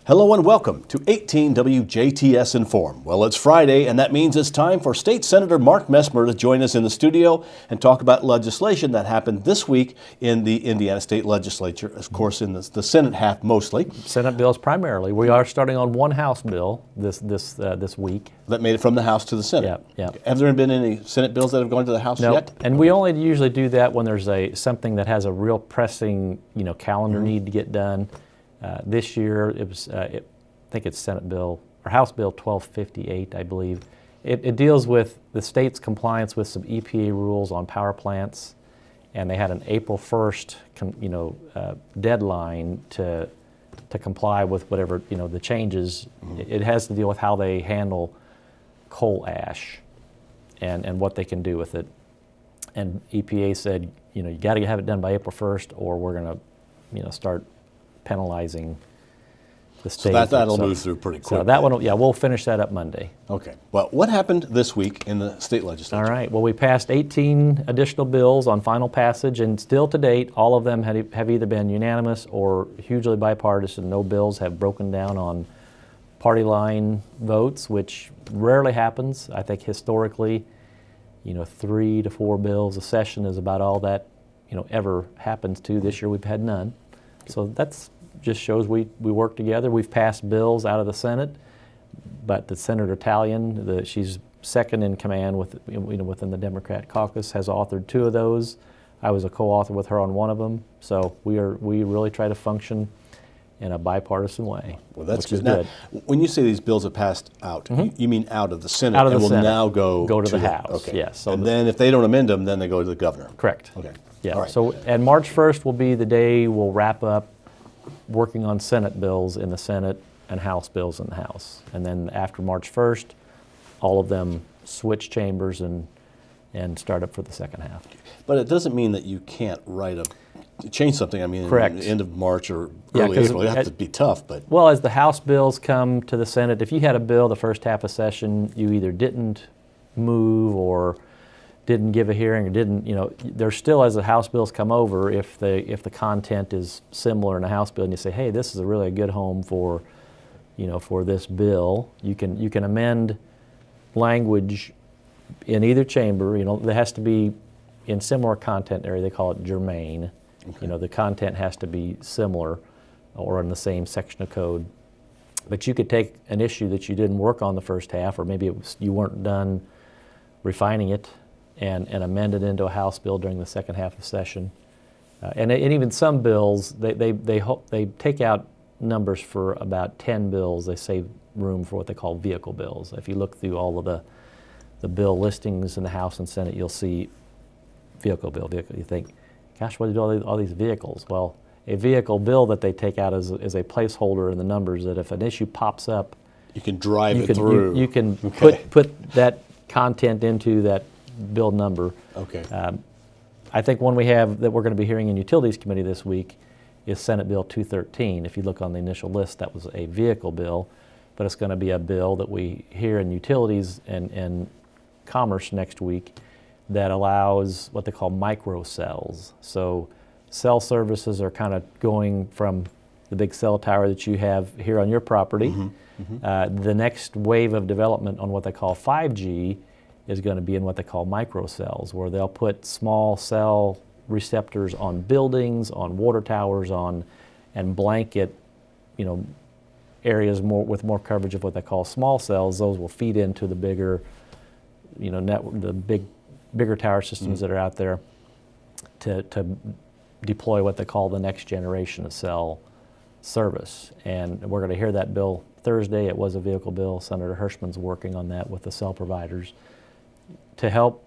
Hello and welcome to 18 WJTS in.form. Well, it's Friday, and that means it's time for State Senator Mark Messmer to join us in the studio and talk about legislation that happened this week in the Indiana State Legislature, of course, in the Senate half mostly. Senate bills primarily. We are starting on one House bill this week. That made it from the House to the Senate. Yeah. Have there been any Senate bills that have gone to the House yet? And we only usually do that when there's something that has a real pressing, calendar need to get done. This year, it was, I think it's Senate bill, or House Bill 1258, I believe. It deals with the state's compliance with some EPA rules on power plants, and they had an April 1st, deadline to comply with whatever, the changes. It has to deal with how they handle coal ash and what they can do with it. And EPA said, you got to have it done by April 1st, or we're going to, start penalizing the state. So that'll move through pretty quickly. So that one, we'll finish that up Monday. Okay. Well, what happened this week in the state legislature? All right. Well, we passed 18 additional bills on final passage, and still to date, all of them have either been unanimous or hugely bipartisan. No bills have broken down on party line votes, which rarely happens. I think historically, 3 to 4 bills a session is about all that, ever happens to. This year we've had none. So that's just shows we work together. We've passed bills out of the Senate, but the Senator Talion, she's second in command within the Democrat caucus, has authored 2 of those. I was a co-author with her on one of them. So we really try to function in a bipartisan way. Well, that's good. Now, when you say these bills have passed out, you mean out of the Senate, out of the and will Senate. now go to the House. Okay. Yes. So and then if they don't amend them, then they go to the governor. Correct. Okay. Yeah. All right. So, and March 1st will be the day we'll wrap up working on Senate bills in the Senate and House bills in the House. And then after March 1st, all of them switch chambers and start up for the second half. But it doesn't mean that you can't change something. I mean, Correct. In the end of March or early April, it has to be tough. But well, as the House bills come to the Senate, if you had a bill the first half of session, you either didn't move or didn't give a hearing or didn't, there's still, as the House bills come over, if the content is similar in a House bill and you say, hey, this is a good home for, for this bill, you can amend language in either chamber. There has to be in similar content area. They call it germane. Okay. The content has to be similar or in the same section of code. But you could take an issue that you didn't work on the first half, or maybe you weren't done refining it, and amend it into a House bill during the second half of session. And even some bills, they take out numbers for about 10 bills. They save room for what they call vehicle bills. If you look through all of the bill listings in the House and Senate, you'll see vehicle. You think, gosh, what do all these vehicles? Well, a vehicle bill that they take out is a placeholder in the numbers that if an issue pops up, you can drive it through. You can put that content into that bill number. Okay. I think one we have that we're going to be hearing in Utilities Committee this week is Senate Bill 213. If you look on the initial list, that was a vehicle bill, but it's going to be a bill that we hear in Utilities and Commerce next week that allows what they call micro cells. So cell services are kind of going from the big cell tower that you have here on your property. The next wave of development on what they call 5G is going to be in what they call microcells, where they'll put small cell receptors on buildings, on water towers, and blanket, areas with more coverage of what they call small cells. Those will feed into the bigger, bigger tower systems that are out there to deploy what they call the next generation of cell service. And we're going to hear that bill Thursday. It was a vehicle bill. Senator Hirschman's working on that with the cell providers to help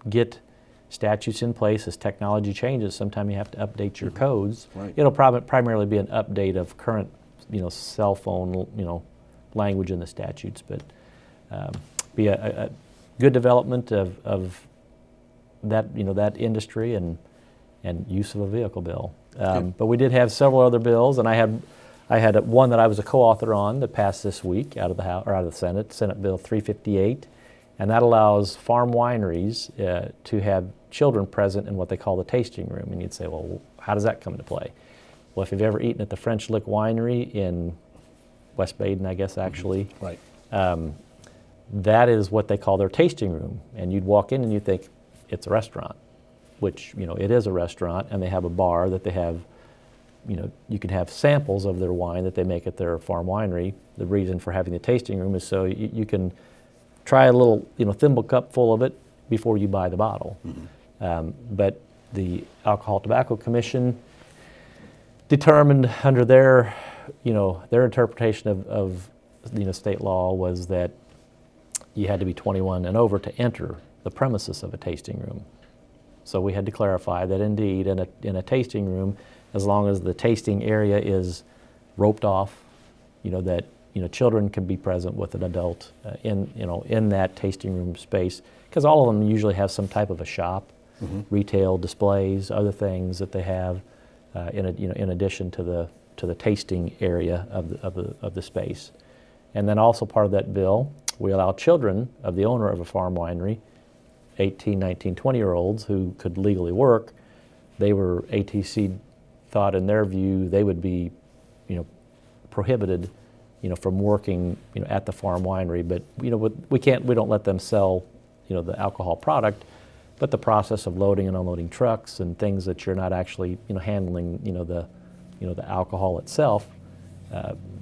get statutes in place. As technology changes, sometimes you have to update your codes. Right. It'll primarily be an update of current, cell phone, language in the statutes, but be a good development of that, that industry and use of a vehicle bill. But we did have several other bills, and I had one that I was a co-author on that passed this week out of the House or out of the Senate, Senate Bill 358, and that allows farm wineries to have children present in what they call the tasting room. And you'd say, well, how does that come into play? Well, if you've ever eaten at the French Lick Winery in West Baden, I guess actually, Right. that is what they call their tasting room. And you'd walk in and you'd think it's a restaurant, which, you know, it is a restaurant, and they have a bar that they have, you know, you can have samples of their wine that they make at their farm winery. The reason for having the tasting room is so you can try a little, you know, thimble cup full of it before you buy the bottle. But the Alcohol Tobacco Commission determined under their, you know, their interpretation of you know, state law was that you had to be 21 and over to enter the premises of a tasting room. So we had to clarify that indeed in a tasting room, as long as the tasting area is roped off, you know, that, you know, children can be present with an adult in, you know, in that tasting room space, because all of them usually have some type of a shop, retail displays, other things that they have in addition to the tasting area of the space. And then also part of that bill, we allow children of the owner of a farm winery, 18, 19, 20-year-olds who could legally work. They were, ATC thought in their view they would be, you know, prohibited, you know, from working, you know, at the farm winery. But, you know, we don't let them sell, you know, the alcohol product, but the process of loading and unloading trucks and things that you're not actually, you know, handling, you know, the alcohol itself.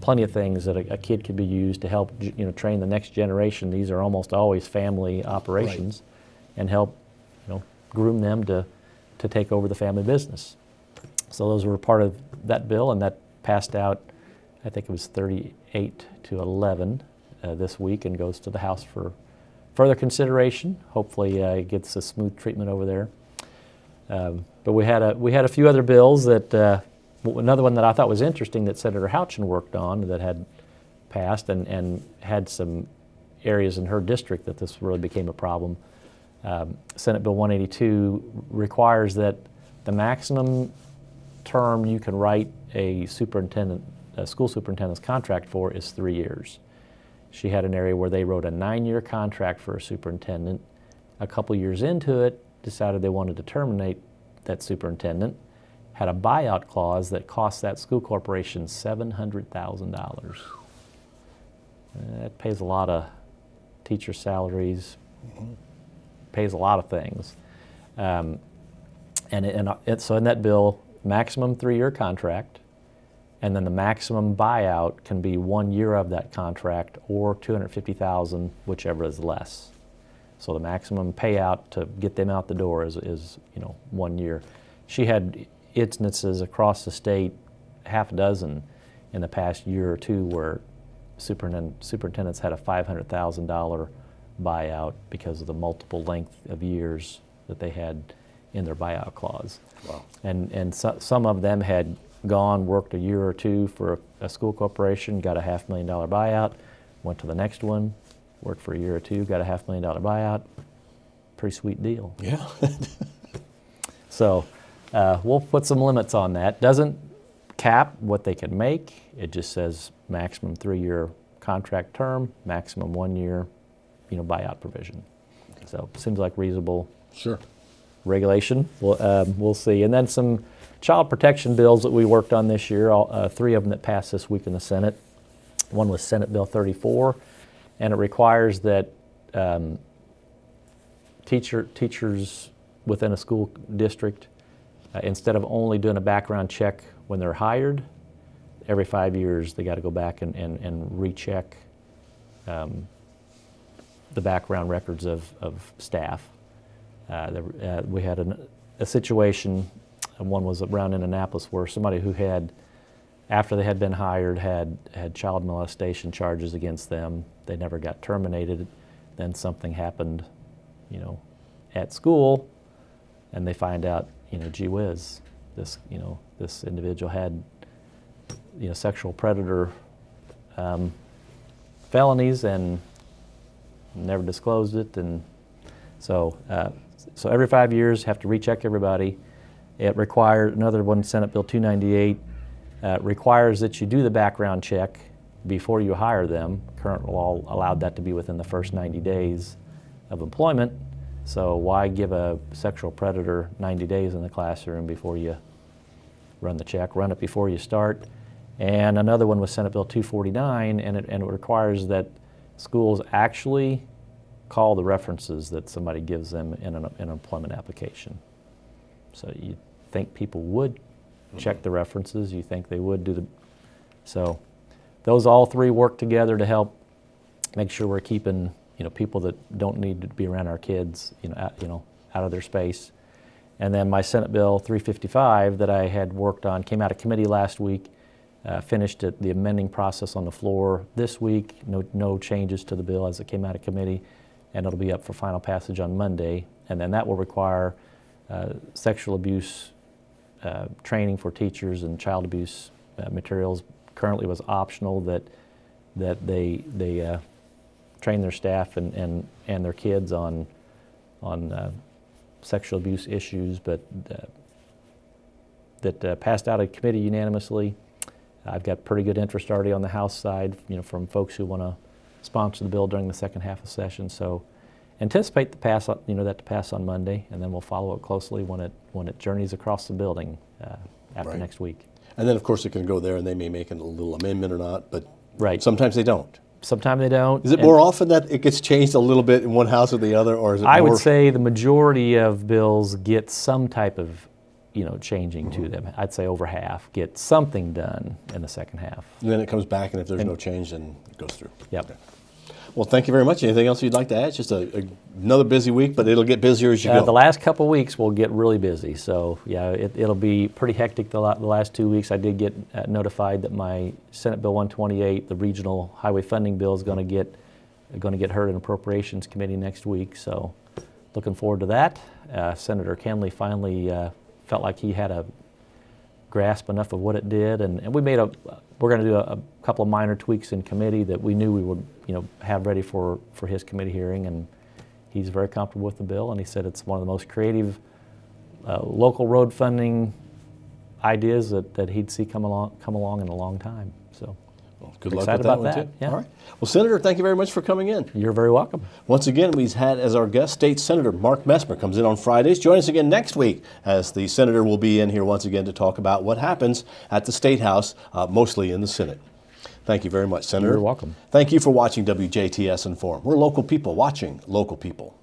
Plenty of things that a kid could be used to help, you know, train the next generation. These are almost always family operations, and help, you know, groom them to take over the family business. So those were part of that bill, and that passed out, I think it was 38 to 11 this week, and goes to the House for further consideration. Hopefully it gets a smooth treatment over there. But we had a few other bills that. Another one that I thought was interesting that Senator Houchin worked on that had passed and had some areas in her district that this really became a problem. Senate Bill 182 requires that the maximum term you can write a school superintendent's contract for is 3 years. She had an area where they wrote a 9-year contract for a superintendent. A couple years into it, decided they wanted to terminate that superintendent. Had a buyout clause that cost that school corporation $700,000. That pays a lot of teacher salaries, pays a lot of things. So in that bill, maximum 3-year contract, and then the maximum buyout can be 1 year of that contract or $250,000, whichever is less. So the maximum payout to get them out the door is you know, 1 year. She had instances across the state, half a dozen in the past year or two, where superintendents had a $500,000 buyout because of the multiple length of years that they had in their buyout clause. Wow. And some of them had gone, worked a year or two for a school corporation, got a $500,000 buyout, went to the next one, worked for a year or two, got a $500,000 buyout. Pretty sweet deal. Yeah. So we'll put some limits on that. Doesn't cap what they can make. It just says maximum 3-year contract term, maximum 1 year, you know, buyout provision. So seems like reasonable. Sure. Regulation. We'll see. And then some child protection bills that we worked on this year. 3 of them that passed this week in the Senate. One was Senate Bill 34, and it requires that teachers within a school district, instead of only doing a background check when they're hired, every 5 years they got to go back and recheck the background records of staff. We had a situation, and one was around in Annapolis, where somebody who had, after they had been hired, had child molestation charges against them. They never got terminated. Then something happened, you know, at school, and they find out, you know, gee whiz, this individual had, you know, sexual predator felonies and never disclosed it, and so every 5 years have to recheck everybody. It required another one, Senate Bill 298, requires that you do the background check before you hire them. Current law allowed that to be within the first 90 days of employment. So why give a sexual predator 90 days in the classroom before you run the check, run it before you start. And another one was Senate Bill 249, and it requires that schools actually call the references that somebody gives them in an employment application. So you think people would check the references, you think they would do the, so those all three work together to help make sure we're keeping, people that don't need to be around our kids, out of their space. And then my Senate Bill 355 that I had worked on came out of committee last week, finished the amending process on the floor this week. No changes to the bill as it came out of committee, and it'll be up for final passage on Monday. And then that will require sexual abuse training for teachers and child abuse materials. Currently was optional that they train their staff and their kids on sexual abuse issues, but that passed out of committee unanimously. I've got pretty good interest already on the House side, from folks who want to sponsor the bill during the second half of session. So anticipate the pass, that to pass on Monday, and then we'll follow it closely when it journeys across the building after next week. And then, of course, it can go there, and they may make a little amendment or not, but right. Sometimes they don't. Sometimes they don't. Is it more often that it gets changed a little bit in one house or the other, or is it I more? would say the majority of bills get some type of, changing to them. I'd say over half get something done in the second half. And then it comes back, and if there's no change, then it goes through. Yep. Okay. Well, thank you very much. Anything else you'd like to add? Just another busy week, but it'll get busier as you go. The last couple weeks will get really busy. So yeah, it'll be pretty hectic the last 2 weeks. I did get notified that my Senate Bill 128, the regional highway funding bill, is going to get heard in Appropriations Committee next week. So looking forward to that. Senator Kenley finally felt like he had a grasp enough of what it did, and we're going to do a couple of minor tweaks in committee that we knew we would have ready for his committee hearing, and he's very comfortable with the bill, and he said it's one of the most creative local road funding ideas that he'd see come along in a long time. So good luck with that one too. Yeah. All right. Well, Senator, thank you very much for coming in. You're very welcome. Once again, we've had as our guest State Senator Mark Messmer. Comes in on Fridays. Join us again next week, as the Senator will be in here once again to talk about what happens at the State House, mostly in the Senate. Thank you very much, Senator. You're welcome. Thank you for watching WJTS Inform. We're local people watching local people.